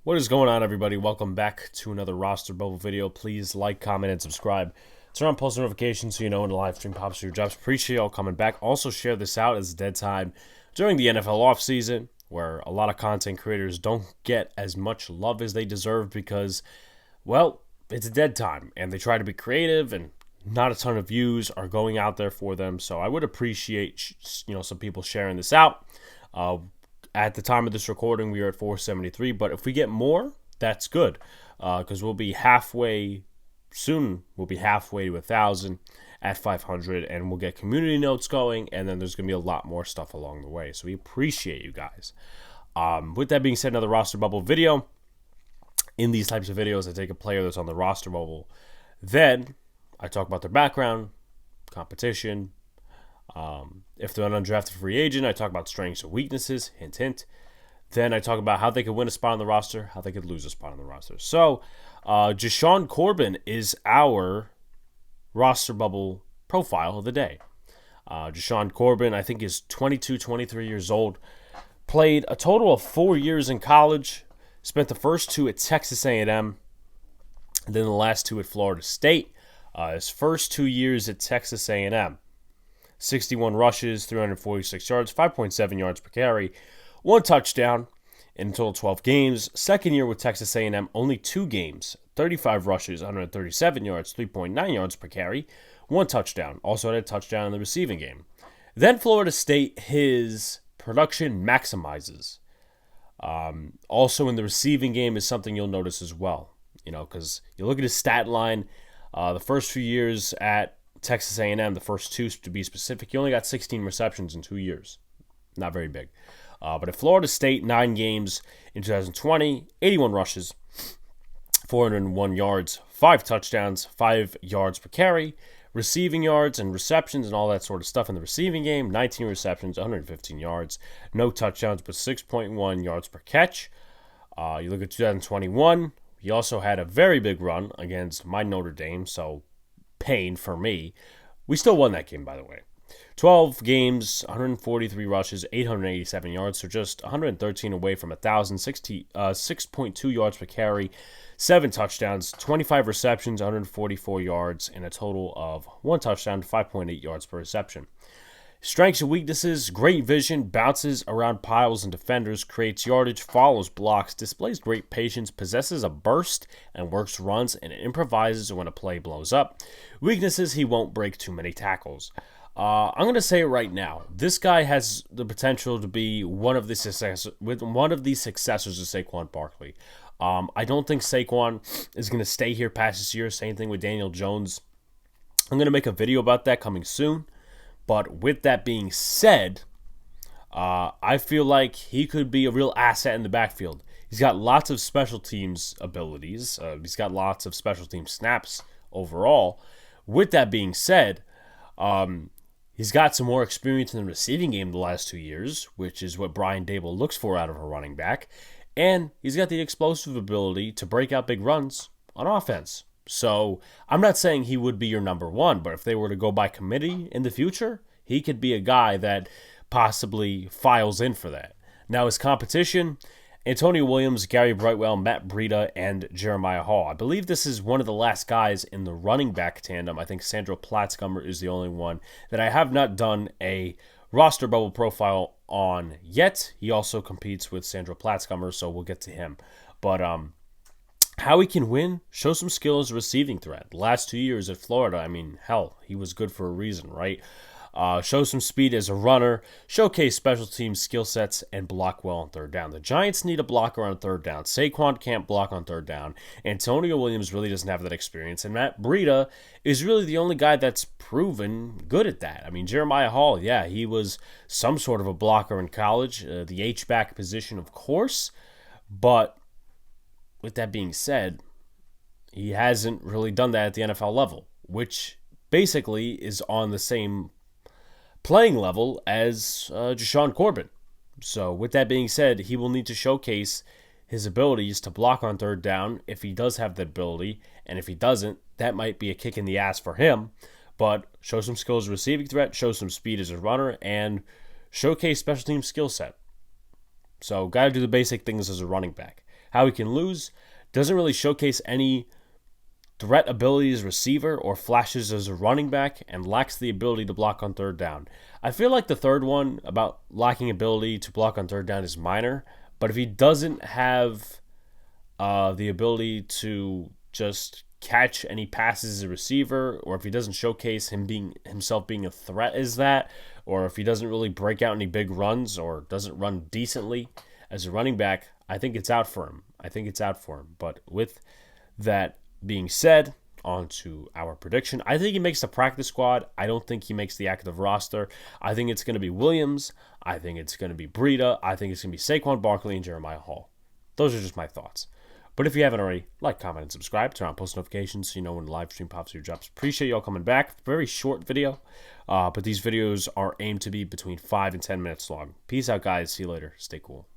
What is going on, everybody? Welcome back to another roster bubble video. Please like, comment, and subscribe. Turn on post notifications so you know when the live stream pops to your jobs. Appreciate y'all coming back. Also, share this out as dead time during the NFL offseason, where a lot of content creators don't get as much love as they deserve because, well, it's a dead time, and they try to be creative, and not a ton of views are going out there for them. So I would appreciate, some people sharing this out. At the time of this recording, we are at 473, but if we get more, that's good, because we'll be halfway soon. We'll be halfway to 1,000 at 500, and we'll get community notes going, and then there's going to be a lot more stuff along the way, so we appreciate you guys. With that being said, another roster bubble video. In these types of videos, I take a player that's on the roster bubble, then I talk about their background, competition. If they're an undrafted free agent, I talk about strengths and weaknesses, hint, hint. Then I talk about how they could win a spot on the roster, how they could lose a spot on the roster. So, Jashaun Corbin is our roster bubble profile of the day. Jashaun Corbin, I think, is 22, 23 years old. Played a total of 4 years in college. Spent the first 2 at Texas A&M, and then the last 2 at Florida State. His first 2 years at Texas A&M. 61 rushes, 346 yards, 5.7 yards per carry, 1 touchdown in total 12 games. Second year with Texas A&M, only 2 games, 35 rushes, 137 yards, 3.9 yards per carry, 1 touchdown. Also had a touchdown in the receiving game. Then Florida State, his production maximizes. Also in the receiving game is something you'll notice as well. Because you look at his stat line, the first few years at Texas A&M, the first 2 to be specific, he only got 16 receptions in 2 years. Not very big. But at Florida State, 9 games in 2020, 81 rushes, 401 yards, 5 touchdowns, 5 yards per carry, receiving yards and receptions and all that sort of stuff in the receiving game, 19 receptions, 115 yards, no touchdowns, but 6.1 yards per catch. You look at 2021, he also had a very big run against my Notre Dame, so pain for me. We still won that game, by the way. 12 games, 143 rushes, 887 yards, so just 113 away from 1,000, 6.2 yards per carry, 7 touchdowns, 25 receptions, 144 yards, and a total of 1 touchdown, 5.8 yards per reception. Strengths and weaknesses: great vision, bounces around piles and defenders, creates yardage, follows blocks, displays great patience, possesses a burst and works runs, and improvises when a play blows up. Weaknesses: he won't break too many tackles. I'm going to say it right now. This guy has the potential to be one of the successors of Saquon Barkley. I don't think Saquon is going to stay here past this year. Same thing with Daniel Jones. I'm going to make a video about that coming soon. But with that being said, I feel like he could be a real asset in the backfield. He's got lots of special teams abilities. He's got lots of special team snaps overall. With that being said, he's got some more experience in the receiving game the last 2 years, which is what Brian Daboll looks for out of a running back. And he's got the explosive ability to break out big runs on offense. So I'm not saying he would be your number 1, but if they were to go by committee in the future, he could be a guy that possibly files in for that. Now his competition: Antonio Williams, Gary Brightwell, Matt Breida, and Jeremiah Hall. I believe this is one of the last guys in the running back tandem. I think Sandro Platzgummer is the only one that I have not done a roster bubble profile on yet. He also competes with Sandro Platzgummer, so we'll get to him. But how he can win: show some skill as a receiving threat. The last 2 years at Florida, I mean, hell, he was good for a reason, right? Show some speed as a runner, showcase special team skill sets, and block well on third down. The Giants need a blocker on third down. Saquon can't block on third down. Antonio Williams really doesn't have that experience, and Matt Breida is really the only guy that's proven good at that. I mean, Jeremiah Hall, yeah, he was some sort of a blocker in college, the H-back position, of course, but with that being said, he hasn't really done that at the NFL level, which basically is on the same playing level as Jashaun Corbin. So with that being said, he will need to showcase his abilities to block on third down if he does have that ability, and if he doesn't, that might be a kick in the ass for him. But show some skills as a receiving threat, show some speed as a runner, and showcase special team skill set. So got to do the basic things as a running back. how he can lose. Doesn't really showcase any threat ability as a receiver or flashes as a running back, and lacks the ability to block on third down. I feel like the third one about lacking ability to block on third down is minor, but if he doesn't have the ability to just catch any passes as a receiver, or if he doesn't showcase himself being a threat as that, or if he doesn't really break out any big runs or doesn't run decently as a running back, I think it's out for him. But with that being said, on to our prediction. I think he makes the practice squad. I don't think he makes the active roster. I think it's going to be Williams. I think it's going to be Breida. I think it's going to be Saquon Barkley and Jeremiah Hall. Those are just my thoughts. But if you haven't already, like, comment, and subscribe. Turn on post notifications so you know when the live stream pops your drops. Appreciate y'all coming back. Very short video, but these videos are aimed to be between 5 and 10 minutes long. Peace out, guys. See you later. Stay cool.